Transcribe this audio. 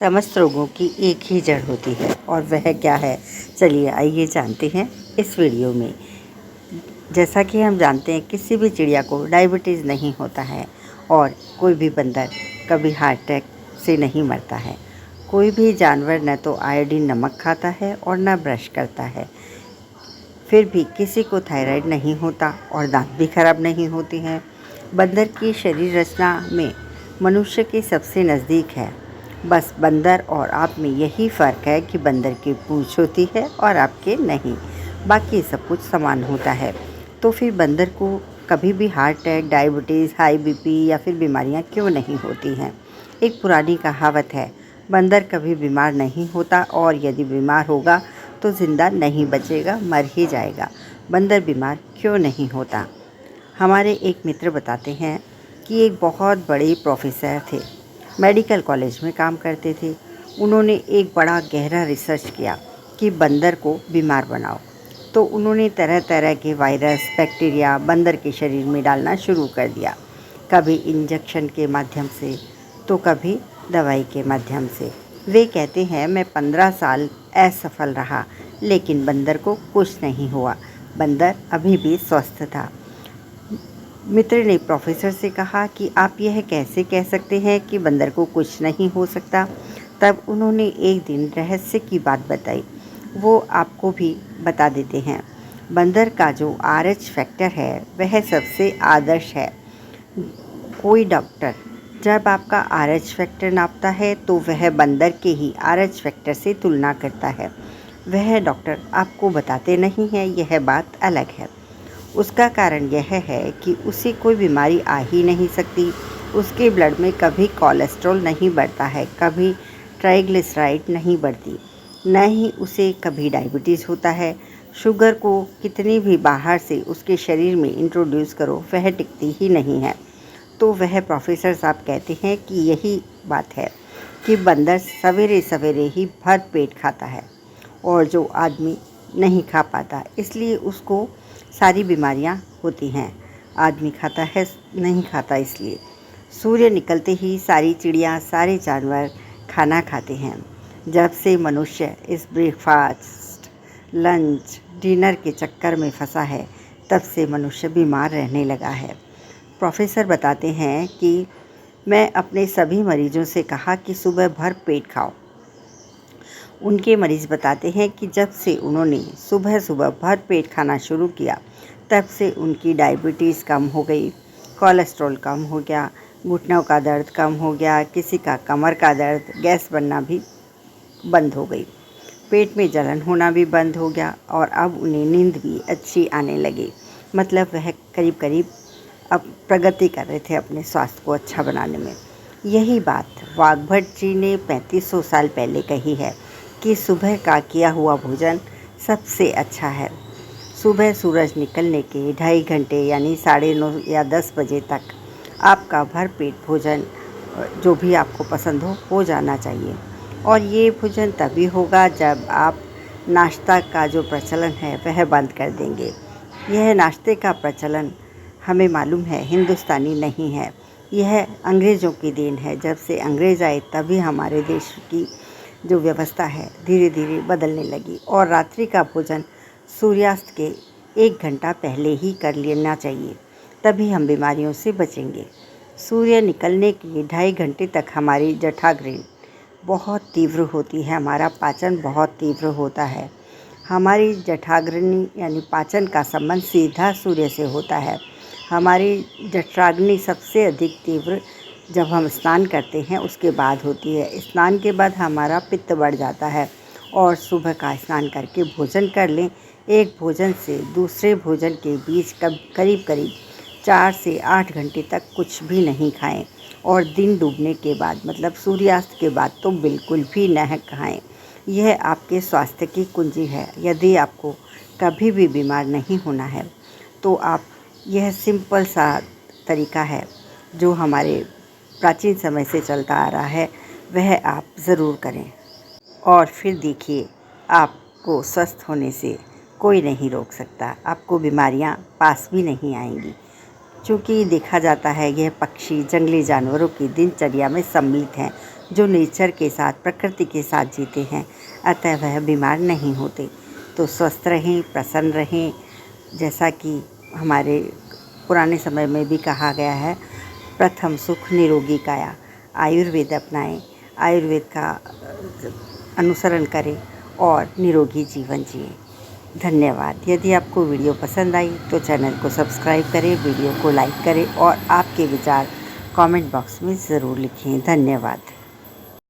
समस्त रोगों की एक ही जड़ होती है और वह क्या है, चलिए आइए जानते हैं इस वीडियो में। जैसा कि हम जानते हैं किसी भी चिड़िया को डायबिटीज़ नहीं होता है और कोई भी बंदर कभी हार्ट अटैक से नहीं मरता है। कोई भी जानवर न तो आयोडीन नमक खाता है और न ब्रश करता है। फिर भी किसी को थायराइड नहीं होता और दांत भी खराब नहीं होते हैं। बंदर की शरीर रचना में मनुष्य के सबसे नज़दीक है। बस बंदर और आप में यही फ़र्क है कि बंदर की पूंछ होती है और आपके नहीं, बाकी सब कुछ समान होता है। तो फिर बंदर को कभी भी heart attack, diabetes, high BP या फिर बीमारियां क्यों नहीं होती हैं? एक पुरानी कहावत है, बंदर कभी बीमार नहीं होता और यदि बीमार होगा तो ज़िंदा नहीं बचेगा, मर ही जाएगा। बंदर बीमार क्यों नहीं होता? हमारे एक मित्र बताते हैं कि एक बहुत बड़े प्रोफेसर थे, मेडिकल कॉलेज में काम करते थे। उन्होंने एक बड़ा गहरा रिसर्च किया कि बंदर को बीमार बनाओ। तो उन्होंने तरह तरह के वायरस, बैक्टीरिया बंदर के शरीर में डालना शुरू कर दिया, कभी इंजेक्शन के माध्यम से तो कभी दवाई के माध्यम से। वे कहते हैं, मैं 15 साल असफल रहा लेकिन बंदर को कुछ नहीं हुआ, बंदर अभी भी स्वस्थ था। मित्र ने प्रोफेसर से कहा कि आप यह कैसे कह सकते हैं कि बंदर को कुछ नहीं हो सकता? तब उन्होंने एक दिन रहस्य की बात बताई, वो आपको भी बता देते हैं। बंदर का जो RH फैक्टर है वह सबसे आदर्श है। कोई डॉक्टर जब आपका RH फैक्टर नापता है तो वह बंदर के ही RH फैक्टर से तुलना करता है। वह डॉक्टर आपको बताते नहीं हैं, यह बात अलग है। उसका कारण यह है कि उसे कोई बीमारी आ ही नहीं सकती। उसके ब्लड में कभी कोलेस्ट्रॉल नहीं बढ़ता है, कभी ट्राइग्लिसराइड नहीं बढ़ती, न ही उसे कभी डायबिटीज़ होता है। शुगर को कितनी भी बाहर से उसके शरीर में इंट्रोड्यूस करो, वह टिकती ही नहीं है। तो वह प्रोफेसर साहब कहते हैं कि यही बात है कि बंदर सवेरे सवेरे ही भर पेट खाता है और जो आदमी नहीं खा पाता, इसलिए उसको सारी बीमारियां होती हैं। आदमी खाता है, नहीं खाता इसलिए। सूर्य निकलते ही सारी चिड़िया, सारे जानवर खाना खाते हैं। जब से मनुष्य इस ब्रेकफास्ट, लंच, डिनर के चक्कर में फंसा है, तब से मनुष्य बीमार रहने लगा है। प्रोफेसर बताते हैं कि मैं अपने सभी मरीजों से कहा कि सुबह भर पेट खाओ। उनके मरीज़ बताते हैं कि जब से उन्होंने सुबह सुबह भर पेट खाना शुरू किया, तब से उनकी डायबिटीज़ कम हो गई, कोलेस्ट्रॉल कम हो गया, घुटनों का दर्द कम हो गया, किसी का कमर का दर्द, गैस बनना भी बंद हो गई, पेट में जलन होना भी बंद हो गया और अब उन्हें नींद भी अच्छी आने लगी। मतलब वह करीब करीब अब प्रगति कर रहे थे अपने स्वास्थ्य को अच्छा बनाने में। यही बात वाघभट्ट जी ने 3500 साल पहले कही है कि सुबह का किया हुआ भोजन सबसे अच्छा है। सुबह सूरज निकलने के 2.5 घंटे यानी 9:30 या 10 बजे तक आपका भरपेट भोजन जो भी आपको पसंद हो जाना चाहिए। और ये भोजन तभी होगा जब आप नाश्ता का जो प्रचलन है वह बंद कर देंगे। यह नाश्ते का प्रचलन हमें मालूम है हिंदुस्तानी नहीं है, यह अंग्रेज़ों की देन है। जब से अंग्रेज़ आए तभी हमारे देश की जो व्यवस्था है धीरे धीरे बदलने लगी और रात्रि का भोजन सूर्यास्त के 1 घंटा पहले ही कर लेना चाहिए, तभी हम बीमारियों से बचेंगे। सूर्य निकलने के 2.5 घंटे तक हमारी जठराग्नि बहुत तीव्र होती है, हमारा पाचन बहुत तीव्र होता है। हमारी जठराग्नि यानी पाचन का संबंध सीधा सूर्य से होता है। हमारी जठराग्नि सबसे अधिक तीव्र जब हम स्नान करते हैं उसके बाद होती है। स्नान के बाद हमारा पित्त बढ़ जाता है और सुबह का स्नान करके भोजन कर लें। एक भोजन से दूसरे भोजन के बीच करीब करीब 4 से 8 घंटे तक कुछ भी नहीं खाएं और दिन डूबने के बाद मतलब सूर्यास्त के बाद तो बिल्कुल भी न खाएं। यह आपके स्वास्थ्य की कुंजी है। यदि आपको कभी भी बीमार नहीं होना है तो आप यह सिंपल सा तरीका है जो हमारे प्राचीन समय से चलता आ रहा है, वह आप ज़रूर करें और फिर देखिए आपको स्वस्थ होने से कोई नहीं रोक सकता। आपको बीमारियां पास भी नहीं आएंगी, क्योंकि देखा जाता है यह पक्षी जंगली जानवरों की दिनचर्या में सम्मिलित हैं। जो नेचर के साथ, प्रकृति के साथ जीते हैं, अतः वह बीमार नहीं होते। तो स्वस्थ रहें, प्रसन्न रहें। जैसा कि हमारे पुराने समय में भी कहा गया है, प्रथम सुख निरोगी काया। आयुर्वेद अपनाएं, आयुर्वेद का अनुसरण करें और निरोगी जीवन जिएं। धन्यवाद। यदि आपको वीडियो पसंद आई तो चैनल को सब्सक्राइब करें, वीडियो को लाइक करें और आपके विचार कमेंट बॉक्स में ज़रूर लिखें। धन्यवाद।